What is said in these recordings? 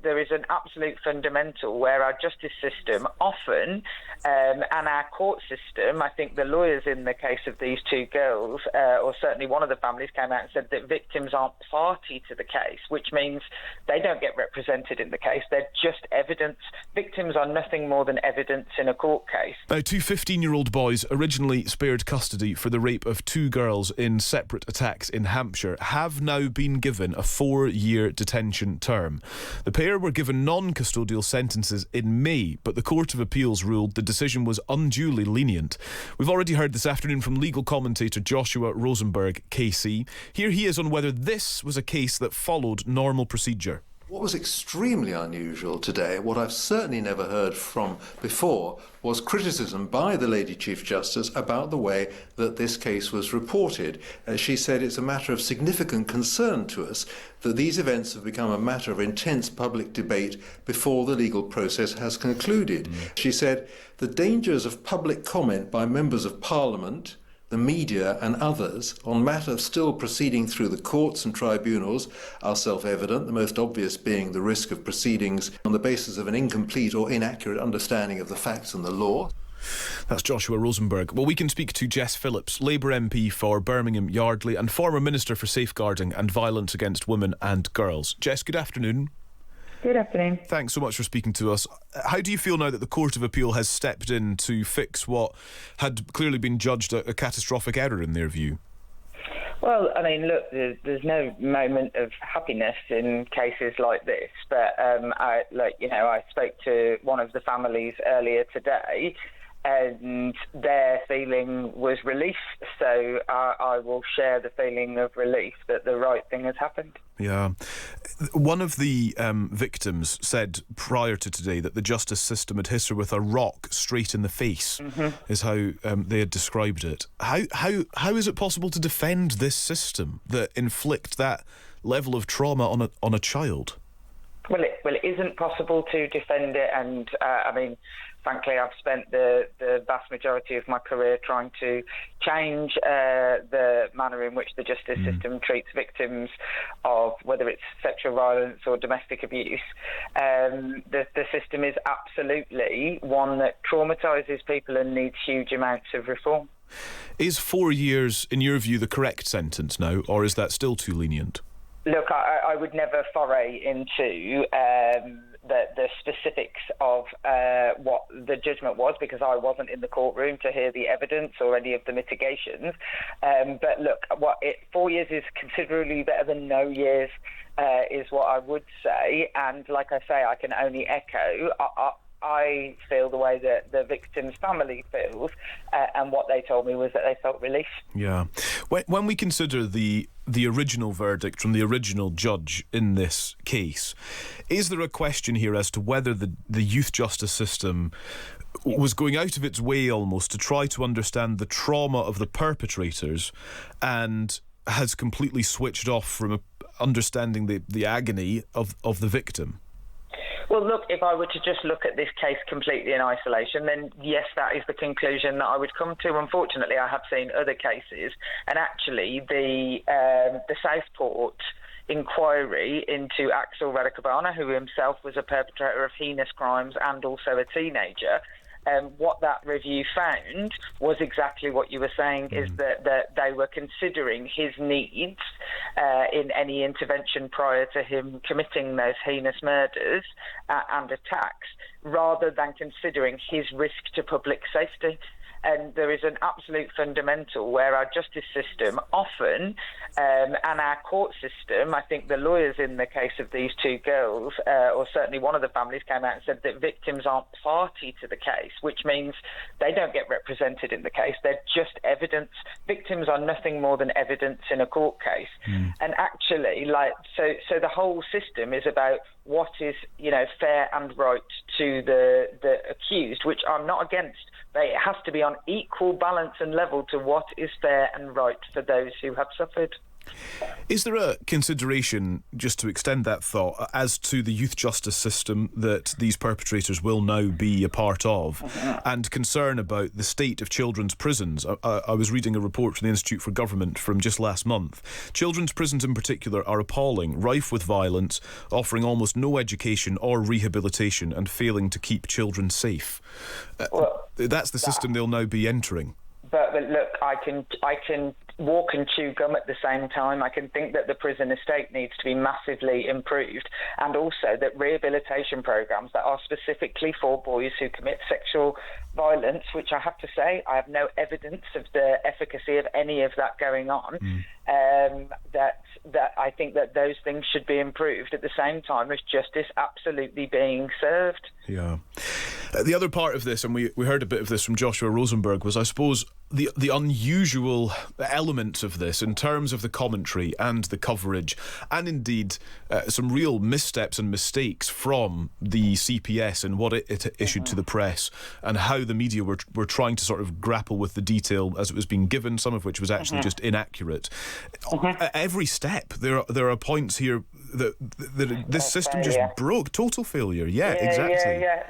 there is an absolute fundamental where our justice system often, and our court system, I think the lawyers in the case of these two girls, or certainly one of the families, came out and said that victims aren't party to the case, which means they don't get represented in the case. They're just evidence. Victims are nothing more than evidence in a court case. Now, two 15-year-old boys, originally spared custody for the rape of two girls in separate attacks in Hampshire, have now been given a 4-year detention term. The pair were given non-custodial sentences in May, but the Court of Appeals ruled the decision was unduly lenient. We've already heard this afternoon from legal commentator Joshua Rosenberg, KC. Here he is on whether this was a case that followed normal procedure. What was extremely unusual today, what I've certainly never heard from before, was criticism by the Lady Chief Justice about the way that this case was reported. She said it's a matter of significant concern to us that these events have become a matter of intense public debate before the legal process has concluded. She said the dangers of public comment by members of Parliament, the media and others on matters still proceeding through the courts and tribunals are self-evident, the most obvious being the risk of proceedings on the basis of an incomplete or inaccurate understanding of the facts and the law. That's Joshua Rosenberg. Well, we can speak to Jess Phillips, Labour MP for Birmingham Yardley and former Minister for Safeguarding and Violence Against Women and Girls. Jess, good afternoon. Good afternoon. Thanks so much for speaking to us. How do you feel now that the Court of Appeal has stepped in to fix what had clearly been judged a catastrophic error in their view? Well, I mean, look, there's no moment of happiness in cases like this, but I spoke to one of the families earlier today, and their feeling was relief. So I will share the feeling of relief that the right thing has happened. Yeah. One of the victims said prior to today that the justice system had hit her with a rock straight in the face, is how they had described it. How is it possible to defend this system that inflict that level of trauma on a child? Well, it isn't possible to defend it, and frankly, I've spent the vast majority of my career trying to change the manner in which the justice system treats victims of whether it's sexual violence or domestic abuse. The system is absolutely one that traumatises people and needs huge amounts of reform. Is 4 years, in your view, the correct sentence now, or is that still too lenient? Look, I would never foray into the specifics of what the judgment was, because I wasn't in the courtroom to hear the evidence or any of the mitigations. But look, 4 years is considerably better than no years, is what I would say. And like I say, I can only echo. I feel the way that the victim's family feels, and what they told me was that they felt relief. Yeah. When we consider the original verdict from the original judge in this case, is there a question here as to whether the youth justice system was going out of its way almost to try to understand the trauma of the perpetrators and has completely switched off from understanding the agony of the victim? Well, look, if I were to just look at this case completely in isolation, then yes, that is the conclusion that I would come to. Unfortunately, I have seen other cases, and actually the Southport inquiry into Axel Radicabana, who himself was a perpetrator of heinous crimes and also a teenager, what that review found was exactly what you were saying, is that they were considering his needs in any intervention prior to him committing those heinous murders and attacks, rather than considering his risk to public safety. And there is an absolute fundamental where our justice system often, and our court system, I think the lawyers in the case of these two girls, or certainly one of the families, came out and said that victims aren't party to the case, which means they don't get represented in the case. They're just evidence. Victims are nothing more than evidence in a court case. And actually, so the whole system is about what is, fair and right to the accused, which I'm not against. It has to be on equal balance and level to what is fair and right for those who have suffered. Is there a consideration, just to extend that thought, as to the youth justice system that these perpetrators will now be a part of, and concern about the state of children's prisons? I was reading a report from the Institute for Government from just last month. Children's prisons in particular are appalling, rife with violence, offering almost no education or rehabilitation, and failing to keep children safe. That's the system they'll now be entering. But look, I can walk and chew gum at the same time. I can think that the prison estate needs to be massively improved, and also that rehabilitation programs that are specifically for boys who commit sexual violence, which I have to say I have no evidence of the efficacy of any of that going on, that I think that those things should be improved at the same time as justice absolutely being served. Yeah. The other part of this, and we heard a bit of this from Joshua Rosenberg, was, I suppose, the unusual element of this in terms of the commentary and the coverage, and indeed some real missteps and mistakes from the CPS and what it issued to the press, and how the media were trying to sort of grapple with the detail as it was being given, some of which was actually just inaccurate. At every step, there are points here that this system just broke. Total failure. Yeah, exactly. Yeah.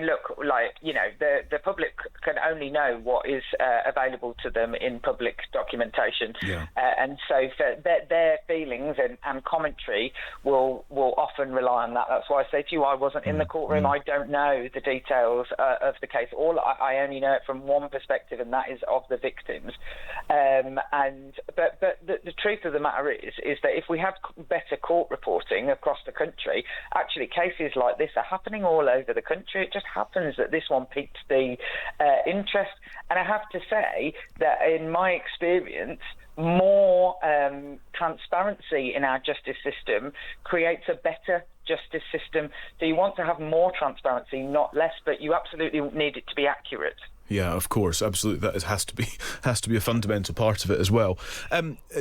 Look, like, you know, the public can only know what is available to them in public documentation, and so for their feelings and commentary will often rely on that. That's why I say to you, I wasn't in the courtroom. I don't know the details of the case. I only know it from one perspective, and that is of the victims. But the truth of the matter is that if we had better court reporting across the country, actually cases like this are happening all over the country. It just happens that this one piqued the interest. And I have to say that in my experience, more transparency in our justice system creates a better justice system. So you want to have more transparency, not less, but you absolutely need it to be accurate. Yeah, of course, absolutely. That has to be a fundamental part of it as well.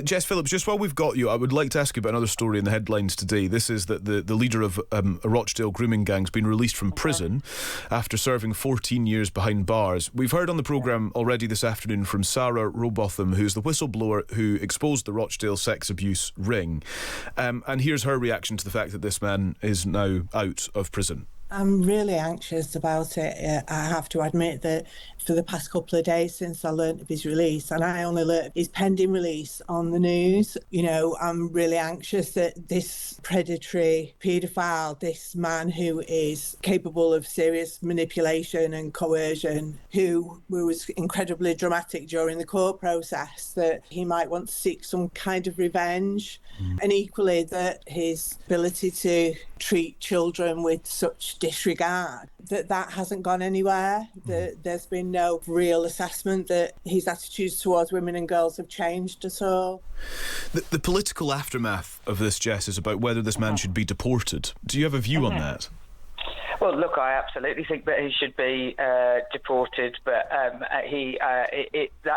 Jess Phillips, just while we've got you, I would like to ask you about another story in the headlines today. This is that the leader of a Rochdale grooming gang has been released from prison after serving 14 years behind bars. We've heard on the programme already this afternoon from Sarah Robotham, who's the whistleblower who exposed the Rochdale sex abuse ring. And here's her reaction to the fact that this man is now out of prison. I'm really anxious about it. I have to admit that for the past couple of days since I learnt of his release, and I only learnt his pending release on the news, you know, I'm really anxious that this predatory paedophile, this man who is capable of serious manipulation and coercion, who was incredibly dramatic during the court process, that he might want to seek some kind of revenge, and equally that his ability to treat children with such disregard, that hasn't gone anywhere, that there's been no real assessment that his attitudes towards women and girls have changed at all. The political aftermath of this, Jess, is about whether this man should be deported. Do you have a view on that? Well, look, I absolutely think that he should be deported, but that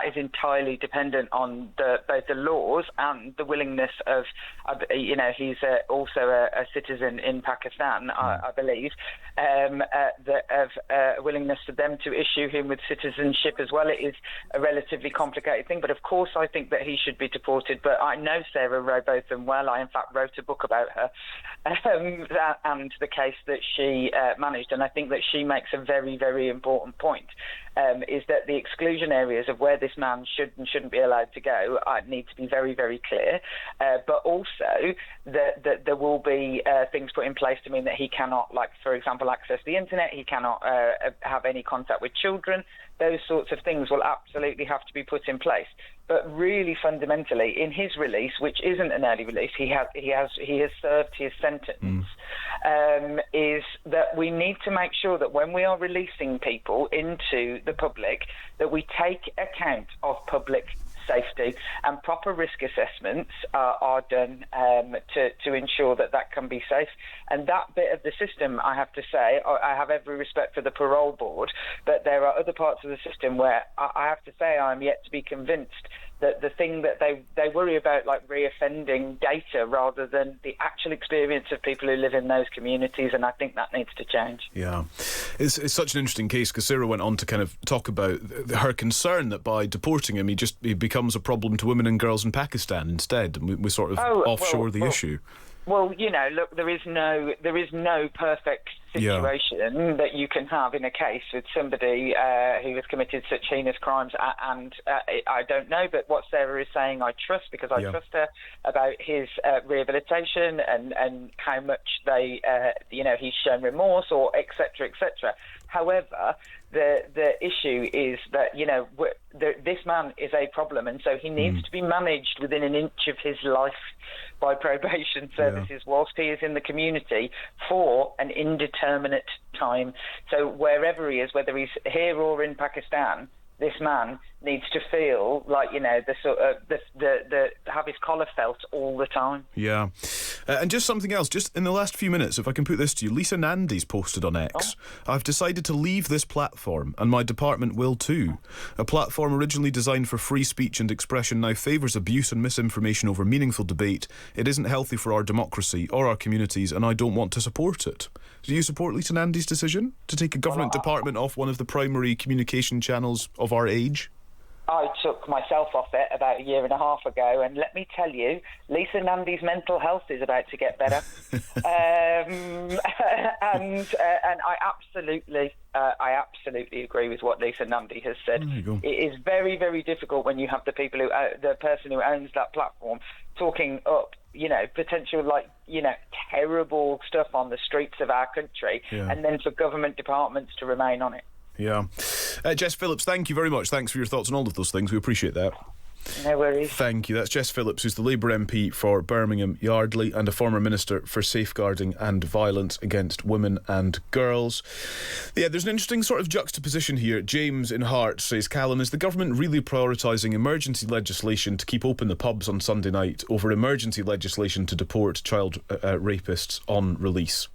is entirely dependent on both the laws and the willingness of, he's also a citizen in Pakistan, I believe, of willingness for them to issue him with citizenship as well. It is a relatively complicated thing, but of course I think that he should be deported. But I know Sarah Robotham well. I, in fact, wrote a book about her and the case that she managed, and I think that she makes a very, very important point, is that the exclusion areas of where this man should and shouldn't be allowed to go need to be very, very clear, but also that there will be things put in place to mean that he cannot, like, for example, access the internet, he cannot have any contact with children. Those sorts of things will absolutely have to be put in place. But really fundamentally, in his release, which isn't an early release, he has served his sentence, is that we need to make sure that when we are releasing people into the public, that we take account of public safety, and proper risk assessments are done to ensure that can be safe. And that bit of the system, I have to say, I have every respect for the parole board, but there are other parts of the system where I have to say I'm yet to be convinced the thing that they worry about, like reoffending data rather than the actual experience of people who live in those communities, and I think that needs to change. Yeah, it's such an interesting case because Sarah went on to kind of talk about her concern that by deporting him, he becomes a problem to women and girls in Pakistan instead, and we sort of offshore the issue. Well, look, there is no perfect situation that you can have in a case with somebody who has committed such heinous crimes, and I don't know, but what Sarah is saying I trust, because I trust her about his rehabilitation and how much he's shown remorse, or et cetera, et cetera. However, the issue is that, this man is a problem, and so he needs to be managed within an inch of his life by probation services whilst he is in the community for an indeterminate time. So wherever he is, whether he's here or in Pakistan, this man needs to feel like, the sort of the have his collar felt all the time. Yeah. And just something else, just in the last few minutes, if I can put this to you, Lisa Nandy's posted on X, I've decided to leave this platform, and my department will too. A platform originally designed for free speech and expression now favours abuse and misinformation over meaningful debate. It isn't healthy for our democracy or our communities, and I don't want to support it. Do you support Lisa Nandy's decision to take a government department off one of the primary communication channels of our age? I took myself off it about a year and a half ago, and let me tell you, Lisa Nandy's mental health is about to get better. And I absolutely agree with what Lisa Nandy has said. It is very, very difficult when you have the person who owns that platform talking up, potential terrible stuff on the streets of our country, and then for government departments to remain on it. Yeah. Jess Phillips, thank you very much. Thanks for your thoughts on all of those things. We appreciate that. No worries. Thank you. That's Jess Phillips, who's the Labour MP for Birmingham Yardley and a former Minister for Safeguarding and Violence Against Women and Girls. Yeah, there's an interesting sort of juxtaposition here. James in Hart says, Calum, is the government really prioritising emergency legislation to keep open the pubs on Sunday night over emergency legislation to deport child rapists on release?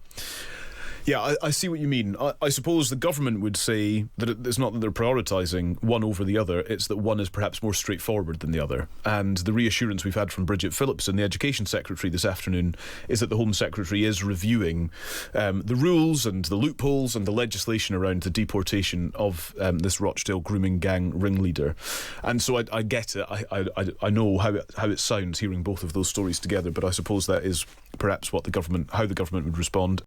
Yeah, I see what you mean. I suppose the government would say that it's not that they're prioritising one over the other, it's that one is perhaps more straightforward than the other. And the reassurance we've had from Bridget Phillipson, the Education Secretary, this afternoon, is that the Home Secretary is reviewing the rules and the loopholes and the legislation around the deportation of this Rochdale grooming gang ringleader. And so I get it. I know how it sounds hearing both of those stories together, but I suppose that is perhaps how the government would respond.